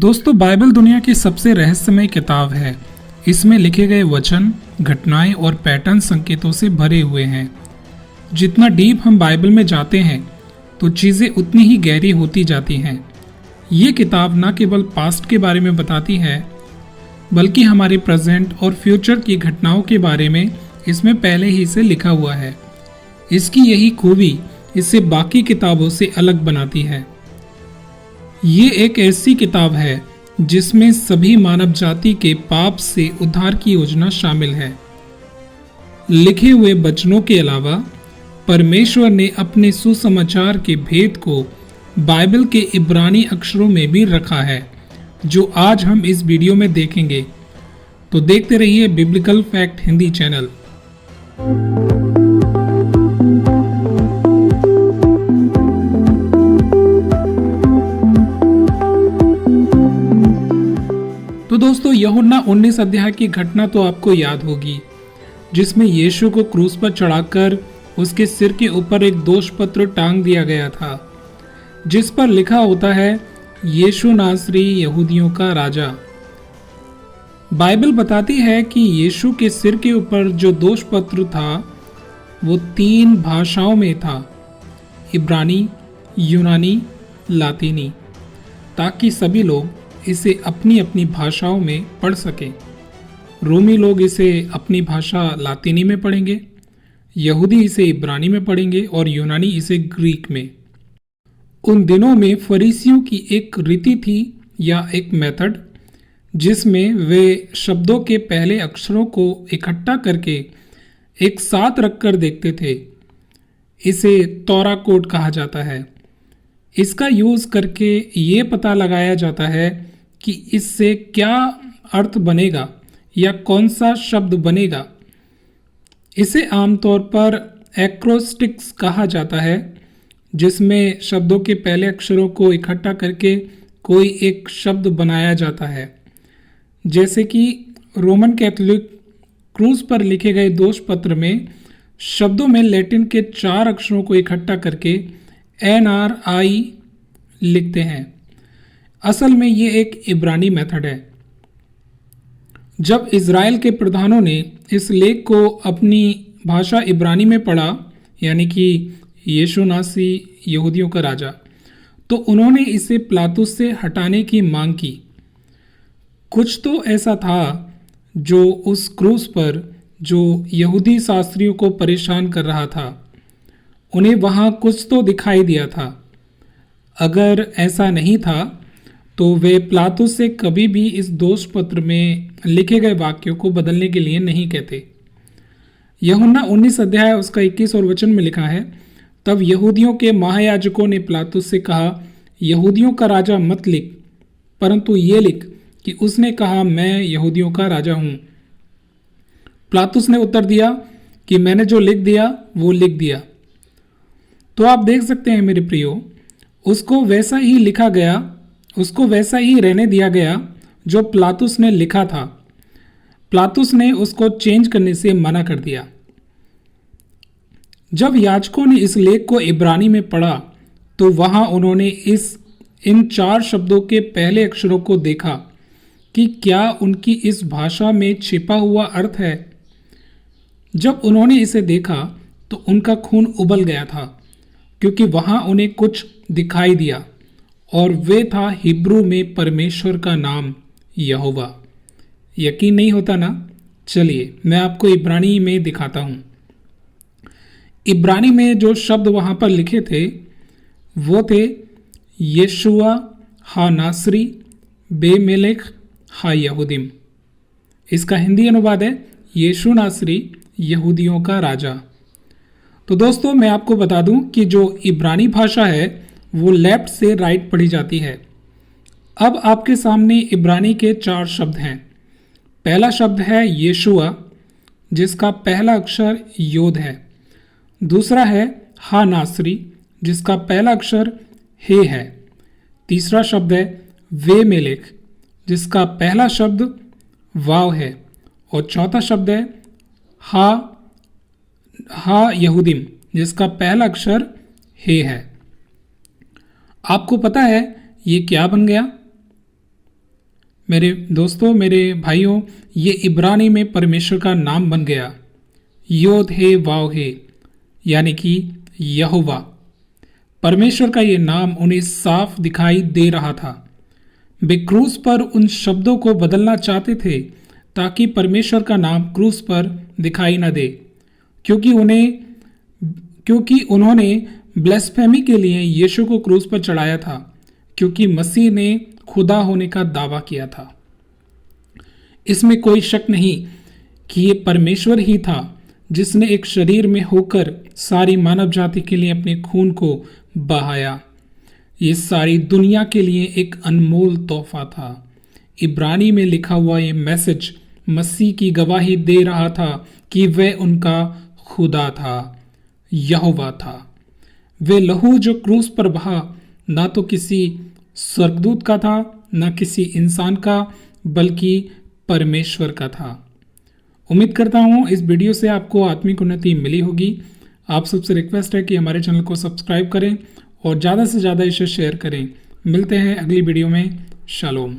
दोस्तों, बाइबल दुनिया की सबसे रहस्यमय किताब है। इसमें लिखे गए वचन, घटनाएं और पैटर्न संकेतों से भरे हुए हैं। जितना डीप हम बाइबल में जाते हैं तो चीज़ें उतनी ही गहरी होती जाती हैं। ये किताब न केवल पास्ट के बारे में बताती है, बल्कि हमारे प्रेजेंट और फ्यूचर की घटनाओं के बारे में इसमें पहले ही से लिखा हुआ है। इसकी यही खूबी इसे बाकी किताबों से अलग बनाती है। ये एक ऐसी किताब है जिसमें सभी मानव जाति के पाप से उद्धार की योजना शामिल है। लिखे हुए वचनों के अलावा परमेश्वर ने अपने सुसमाचार के भेद को बाइबल के इब्रानी अक्षरों में भी रखा है, जो आज हम इस वीडियो में देखेंगे। तो देखते रहिए बिब्लिकल फैक्ट हिंदी चैनल। तो दोस्तों, यूहन्ना 19 अध्याय की घटना तो आपको याद होगी, जिसमें यीशु को क्रूस पर चढ़ाकर उसके सिर के ऊपर एक दोष पत्र टांग दिया गया था, जिस पर लिखा होता है, यीशु नासरी यहूदियों का राजा। बाइबल बताती है कि यीशु के सिर के ऊपर जो दोष पत्र था वो 3 भाषाओं में था, इब्रानी, यूनानी, लातीनी, ताकि सभी लोग इसे अपनी अपनी भाषाओं में पढ़ सकें। रोमी लोग इसे अपनी भाषा लातीनी में पढ़ेंगे, यहूदी इसे इब्रानी में पढ़ेंगे और यूनानी इसे ग्रीक में। उन दिनों में फरीसियों की एक रीति थी या एक मेथड, जिसमें वे शब्दों के पहले अक्षरों को इकट्ठा करके एक साथ रखकर देखते थे। इसे तौरा कोड कहा जाता है। इसका यूज़ करके ये पता लगाया जाता है कि इससे क्या अर्थ बनेगा या कौन सा शब्द बनेगा। इसे आमतौर पर एक्रोस्टिक्स कहा जाता है, जिसमें शब्दों के पहले अक्षरों को इकट्ठा करके कोई एक शब्द बनाया जाता है। जैसे कि रोमन कैथोलिक क्रूस पर लिखे गए दोष पत्र में शब्दों में लैटिन के 4 अक्षरों को इकट्ठा करके NRI लिखते हैं। असल में ये एक इब्रानी मेथड है। जब इज़राइल के प्रधानों ने इस लेख को अपनी भाषा इब्रानी में पढ़ा, यानी कि यीशु नासरी यहूदियों का राजा, तो उन्होंने इसे पिलातुस से हटाने की मांग की। कुछ तो ऐसा था जो उस क्रूस पर जो यहूदी शास्त्रियों को परेशान कर रहा था, उन्हें वहाँ कुछ तो दिखाई दिया था। अगर ऐसा नहीं था तो वे पिलातुस से कभी भी इस दोष पत्र में लिखे गए वाक्यों को बदलने के लिए नहीं कहते। यूहन्ना 19 अध्याय उसका 21 और वचन में लिखा है, तब यहूदियों के महायाजकों ने पिलातुस से कहा, यहूदियों का राजा मत लिख, परंतु ये लिख कि उसने कहा, मैं यहूदियों का राजा हूँ। पिलातुस ने उत्तर दिया कि मैंने जो लिख दिया वो लिख दिया। तो आप देख सकते हैं मेरे प्रियो, उसको वैसा ही लिखा गया, उसको वैसा ही रहने दिया गया जो पिलातुस ने लिखा था। पिलातुस ने उसको चेंज करने से मना कर दिया। जब याजकों ने इस लेख को इब्रानी में पढ़ा तो वहां उन्होंने इन 4 शब्दों के पहले अक्षरों को देखा कि क्या उनकी इस भाषा में छिपा हुआ अर्थ है। जब उन्होंने इसे देखा तो उनका खून उबल गया था, क्योंकि वहां उन्हें कुछ दिखाई दिया, और वे था हिब्रू में परमेश्वर का नाम यहोवा। यकीन नहीं होता ना? चलिए मैं आपको इब्रानी में दिखाता हूं। इब्रानी में जो शब्द वहां पर लिखे थे वो थे यशुआ हा नासरी बेमेलेख हा यहूदिम। इसका हिंदी अनुवाद है, यीशु नासरी यहूदियों का राजा। तो दोस्तों, मैं आपको बता दूं कि जो इब्रानी भाषा है वो लेफ्ट से राइट पढ़ी जाती है। अब आपके सामने इब्रानी के 4 शब्द हैं। पहला शब्द है यशुआ, जिसका पहला अक्षर योद है। दूसरा है हा नासरी, जिसका पहला अक्षर हे है। तीसरा शब्द है वे मेलेख, जिसका पहला शब्द वाव है। और चौथा शब्द है हा यहूदिम, जिसका पहला अक्षर हे है। आपको पता है ये क्या बन गया? मेरे दोस्तों, मेरे भाइयों, ये इब्रानी में परमेश्वर का नाम बन गया। योद हे वाव हे, यानी कि यहोवा। परमेश्वर का ये नाम उन्हें साफ दिखाई दे रहा था। वे क्रूस पर उन शब्दों को बदलना चाहते थे ताकि परमेश्वर का नाम क्रूस पर दिखाई न दे, क्योंकि उन्होंने ब्लेस्फेमी के लिए यीशु को क्रूस पर चढ़ाया था, क्योंकि मसीह ने खुदा होने का दावा किया था। इसमें कोई शक नहीं कि ये परमेश्वर ही था जिसने एक शरीर में होकर सारी मानव जाति के लिए अपने खून को बहाया। ये सारी दुनिया के लिए एक अनमोल तोहफा था। इब्रानी में लिखा हुआ ये मैसेज मसीह की गवाही दे रहा था कि वह उनका खुदा था, यहोवा था। वे लहू जो क्रूस पर बहा ना तो किसी स्वर्गदूत का था, ना किसी इंसान का, बल्कि परमेश्वर का था। उम्मीद करता हूँ इस वीडियो से आपको आत्मिक उन्नति मिली होगी। आप सबसे रिक्वेस्ट है कि हमारे चैनल को सब्सक्राइब करें और ज़्यादा से ज़्यादा इसे शेयर करें। मिलते हैं अगली वीडियो में। शालोम।